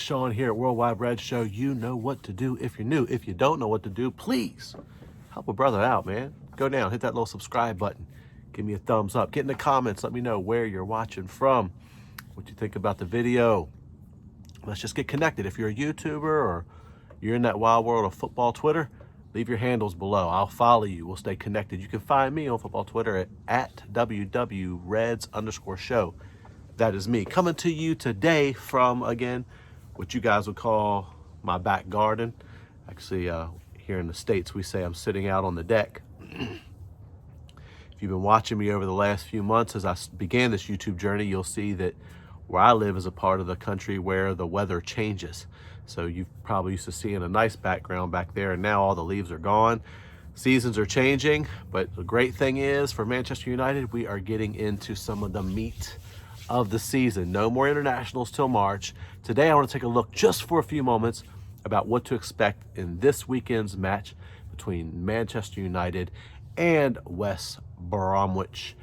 Sean here at Worldwide Red Show. You know what to do if you're new. If you don't know what to do, please help a brother out, man. Go down, hit that little subscribe button. Give me a thumbs up. Get in the comments. Let me know where you're watching from, what you think about the video. Let's just get connected. If you're a YouTuber or you're in that wild world of football Twitter, leave your handles below. I'll follow you. We'll stay connected. You can find me on football Twitter at WWReds_show. That is me coming to you today from, again, what you guys would call my back garden. Actually, here in the States, we say I'm sitting out on the deck. If you've been watching me over the last few months as I began this YouTube journey, you'll see that where I live is a part of the country where the weather changes. So you've probably used to seeing a nice background back there, and now all the leaves are gone. Seasons are changing, but the great thing is for Manchester United, we are getting into some of the meat of the season. No more internationals till March. Today I want to take a look just for a few moments about what to expect in this weekend's match between Manchester United and West Bromwich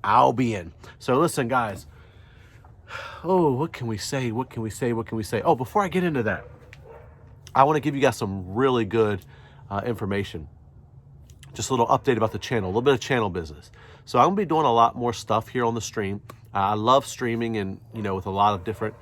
Albion. So listen, guys. Oh, what can we say? What can we say? What can we say? Oh, before I get into that, I want to give you guys some really good information. Just a little update about the channel, a little bit of channel business. So I'm going to be doing a lot more stuff here on the stream. I love streaming and, with a lot of different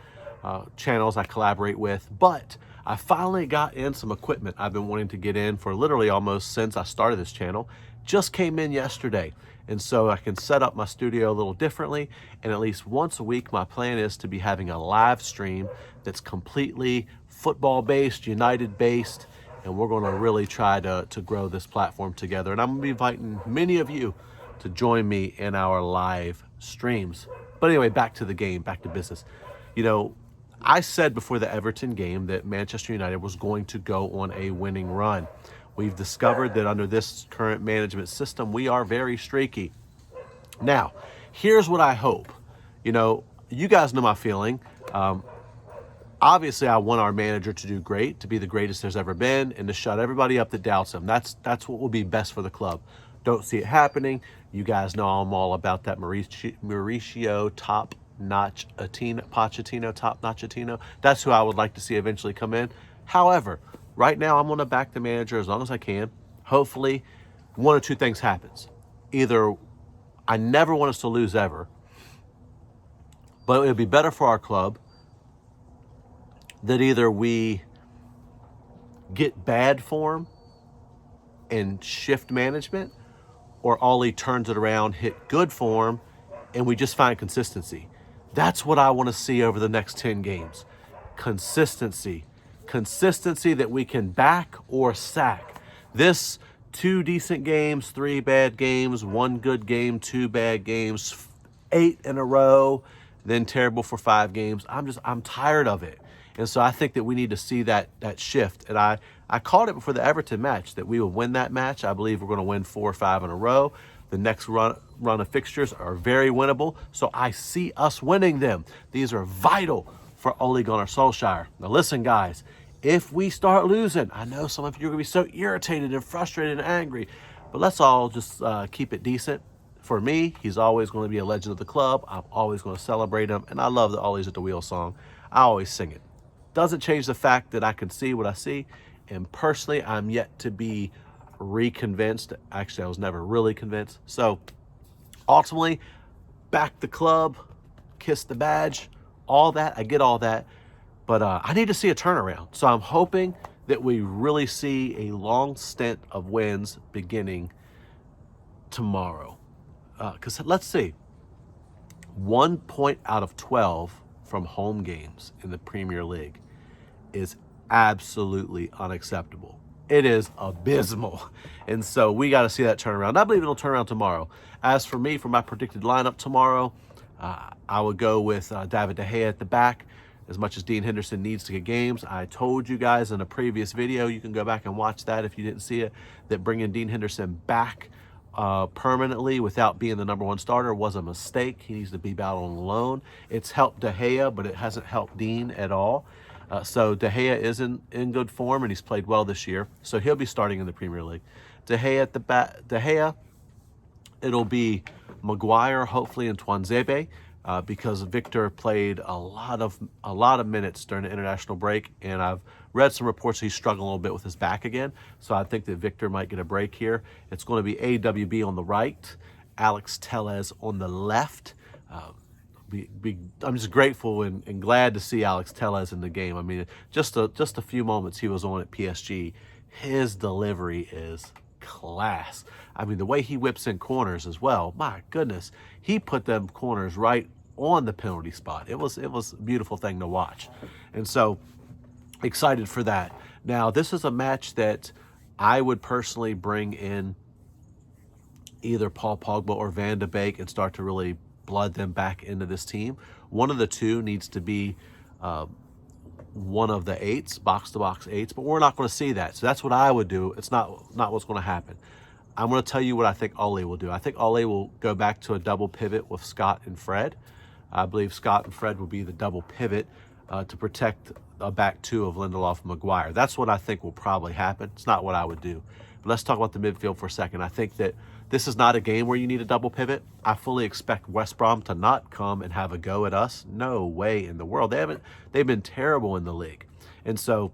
channels I collaborate with, but I finally got in some equipment I've been wanting to get in for literally almost since I started this channel. Just came in yesterday. And so I can set up my studio a little differently. And at least once a week, my plan is to be having a live stream that's completely football-based, United-based, and we're going to really try to grow this platform together. And I'm going to be inviting many of you to join me in our live streams. But anyway, back to the game, back to business. I said before the Everton game that Manchester United was going to go on a winning run. We've discovered that under this current management system, we are very streaky. Now, here's what I hope. You guys know my feeling. Obviously, I want our manager to do great, to be the greatest there's ever been, and to shut everybody up that doubts him. That's what will be best for the club. Don't see it happening. You guys know I'm all about that Mauricio top-notch-atino. That's who I would like to see eventually come in. However, right now I'm going to back the manager as long as I can. Hopefully, one or two things happens. Either I never want us to lose ever, but it would be better for our club that either we get bad form and shift management, or Ollie turns it around, hit good form, and we just find consistency. That's what I want to see over the next 10 games. Consistency. Consistency that we can back or sack. This 2 decent games, 3 bad games, 1 good game, 2 bad games, 8 in a row, then terrible for 5 games. I'm tired of it. And so I think that we need to see that shift. And I called it before the Everton match that we will win that match. I believe we're going to win 4 or 5 in a row. The next run of fixtures are very winnable. So I see us winning them. These are vital for Ole Gunnar Solskjaer. Now listen, guys, if we start losing, I know some of you are going to be so irritated and frustrated and angry, but let's all just keep it decent. For me, he's always going to be a legend of the club. I'm always going to celebrate him. And I love the Always at the Wheel song. I always sing it. Doesn't change the fact that I can see what I see. And personally, I'm yet to be reconvinced. Actually, I was never really convinced. So ultimately, back the club, kiss the badge, all that. I get all that. But I need to see a turnaround. So I'm hoping that we really see a long stint of wins beginning tomorrow. Because let's see, 1 point out of 12 from home games in the Premier League is absolutely unacceptable. It is abysmal. And so we got to see that turnaround. I believe it'll turn around tomorrow. As for me, for my predicted lineup tomorrow, I would go with David De Gea at the back. As much as Dean Henderson needs to get games, I told you guys in a previous video, you can go back and watch that if you didn't see it, that bringing Dean Henderson back permanently without being the #1 starter was a mistake. He needs to be out on loan. It's helped De Gea, but it hasn't helped Dean at all. So De Gea is in good form, and he's played well this year. So he'll be starting in the Premier League. De Gea at the back. De Gea, it'll be Maguire, hopefully, and Tuanzebe. because Victor played a lot of minutes during the international break, and I've read some reports he's struggling a little bit with his back again. So I think that Victor might get a break here. It's going to be AWB on the right, Alex Tellez on the left. I'm just grateful and glad to see Alex Tellez in the game. I mean, just a few moments he was on at PSG, his delivery is class. I mean, the way he whips in corners as well, my goodness, he put them corners right on the penalty spot. It was a beautiful thing to watch. And so excited for that. Now, this is a match that I would personally bring in either Paul Pogba or Van de Beek and start to really blood them back into this team. One of the two needs to be one of the eights, box-to-box eights, but we're not going to see that. So that's what I would do. It's not what's going to happen. I'm going to tell you what I think Ole will do. I think Ole will go back to a double pivot with Scott and Fred. I believe Scott and Fred will be the double pivot to protect a back two of Lindelof and Maguire. That's what I think will probably happen. It's not what I would do. But let's talk about the midfield for a second. I think that this is not a game where you need a double pivot. I fully expect West Brom to not come and have a go at us. No way in the world. They've been terrible in the league. And so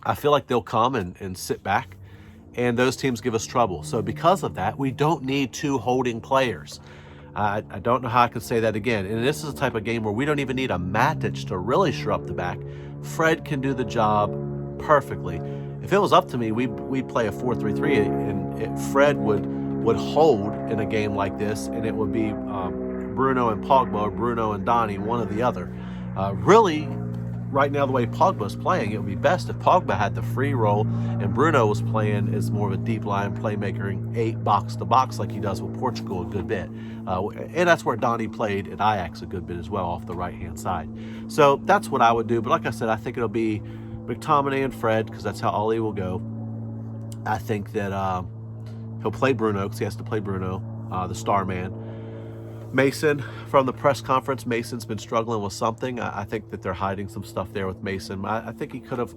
I feel like they'll come and sit back, and those teams give us trouble. So because of that, we don't need two holding players. I don't know how I can say that again. And this is a type of game where we don't even need a Matic to really shore up the back. Fred can do the job perfectly. If it was up to me, we'd play a 4-3-3, and Fred would hold in a game like this, and it would be Bruno and Pogba, or Bruno and Donny, one or the other. Really, right now, the way Pogba's playing, it would be best if Pogba had the free role and Bruno was playing as more of a deep line playmaker in 8 box-to-box like he does with Portugal a good bit. And that's where Donny played at Ajax a good bit as well, off the right-hand side. So that's what I would do. But like I said, I think it'll be McTominay and Fred, because that's how Ole will go. I think that he'll play Bruno, because he has to play Bruno, the star man. Mason, from the press conference, Mason's been struggling with something. I think that they're hiding some stuff there with Mason. I think he could have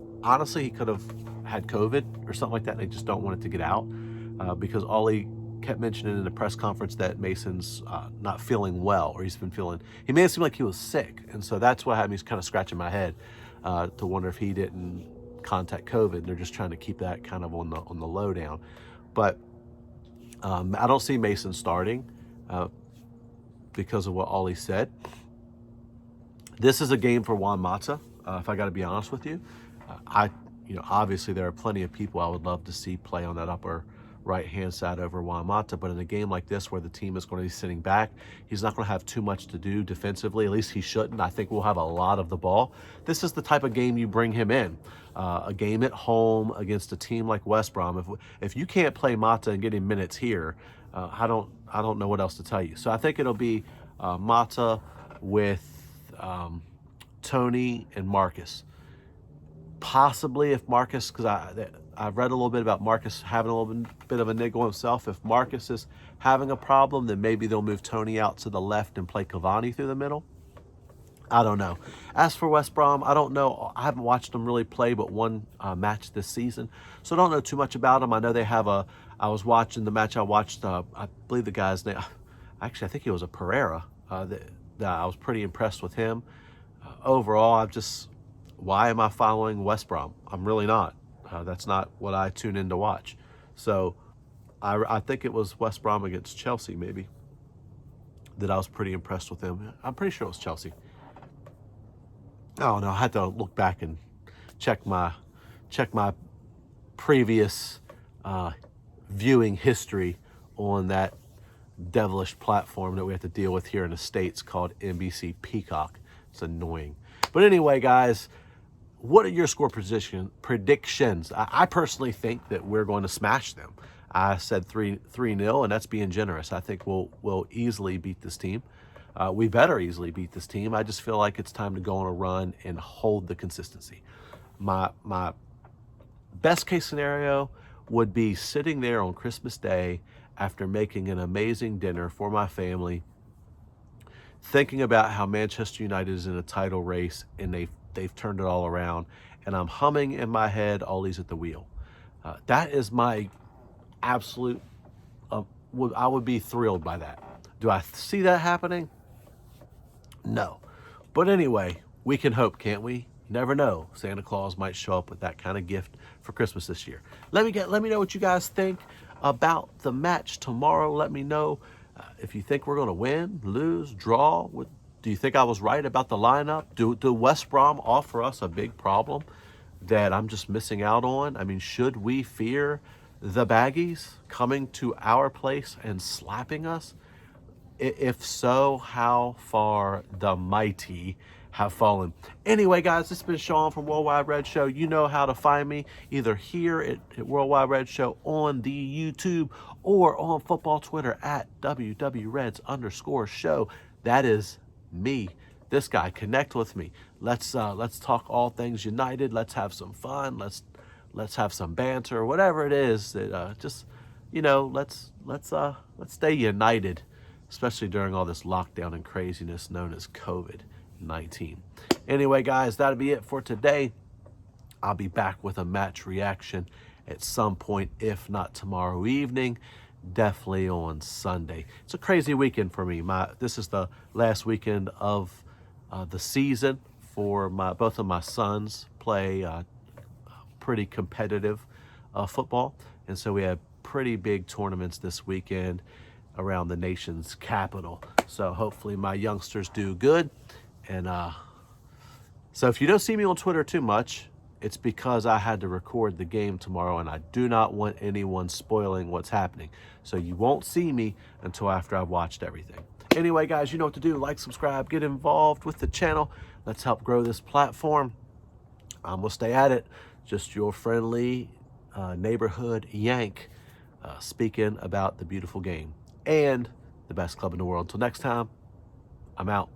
had COVID or something like that, and they just don't want it to get out because Ollie kept mentioning in the press conference that Mason's not feeling well, or he made it seem like he was sick. And so that's what had me kind of scratching my head to wonder if he didn't contact COVID, and they're just trying to keep that kind of on the low down. But I don't see Mason starting because of what Ollie said. This is a game for Juan Mata, if I got to be honest with you. Obviously there are plenty of people I would love to see play on that upper right-hand side over Juan Mata, but in a game like this where the team is going to be sitting back, he's not going to have too much to do defensively. At least he shouldn't. I think we'll have a lot of the ball. This is the type of game you bring him in. A game at home against a team like West Brom. If you can't play Mata and get him minutes here, I don't know what else to tell you. So I think it'll be Mata with Tony and Marcus. Possibly if Marcus, because I've read a little bit about Marcus having a little bit of a niggle himself. If Marcus is having a problem, then maybe they'll move Tony out to the left and play Cavani through the middle. I don't know. As for West Brom, I don't know. I haven't watched them really play but one match this season, so I don't know too much about them. I know they have I was watching the match I watched, I believe the guy's name, actually I think it was a Pereira, that I was pretty impressed with him. Overall, why am I following West Brom? I'm really not. That's not what I tune in to watch. So I think it was West Brom against Chelsea maybe that I was pretty impressed with him. I'm pretty sure it was Chelsea. Oh no, I had to look back and check my previous viewing history on that devilish platform that we have to deal with here in the States called NBC Peacock. It's annoying. But anyway, guys, what are your score predictions? I personally think that we're going to smash them. I said 3-0, and that's being generous. I think we'll easily beat this team. We better easily beat this team. I just feel like it's time to go on a run and hold the consistency. My best case scenario would be sitting there on Christmas Day after making an amazing dinner for my family, thinking about how Manchester United is in a title race and they've turned it all around, and I'm humming in my head, Ollie's at the wheel. That is my absolute, I would be thrilled by that. Do I see that happening? No. But anyway, we can hope, can't we? You never know. Santa Claus might show up with that kind of gift for Christmas this year. Let me know what you guys think about the match tomorrow. Let me know if you think we're going to win, lose, draw. Do you think I was right about the lineup? Do West Brom offer us a big problem that I'm just missing out on? I mean, should we fear the Baggies coming to our place and slapping us? If so, how far the mighty have fallen. Anyway, guys, this has been Sean from Worldwide Red Show. You know how to find me, either here at Worldwide Red Show on the YouTube or on football Twitter at WWReds_show. That is me. This guy. Connect with me. Let's talk all things United. Let's have some fun. Let's have some banter. Whatever it is that just, you know, let's stay united, especially during all this lockdown and craziness known as COVID-19. Anyway, guys, that'll be it for today. I'll be back with a match reaction at some point, if not tomorrow evening, definitely on Sunday. It's a crazy weekend for me. This is the last weekend of the season for both of my sons play pretty competitive football. And so we have pretty big tournaments this weekend around the nation's capital. So hopefully my youngsters do good. And so if you don't see me on Twitter too much, it's because I had to record the game tomorrow and I do not want anyone spoiling what's happening. So you won't see me until after I've watched everything. Anyway, guys, you know what to do. Like, subscribe, get involved with the channel. Let's help grow this platform. We'll stay at it. Just your friendly neighborhood Yank speaking about the beautiful game and the best club in the world. Until next time, I'm out.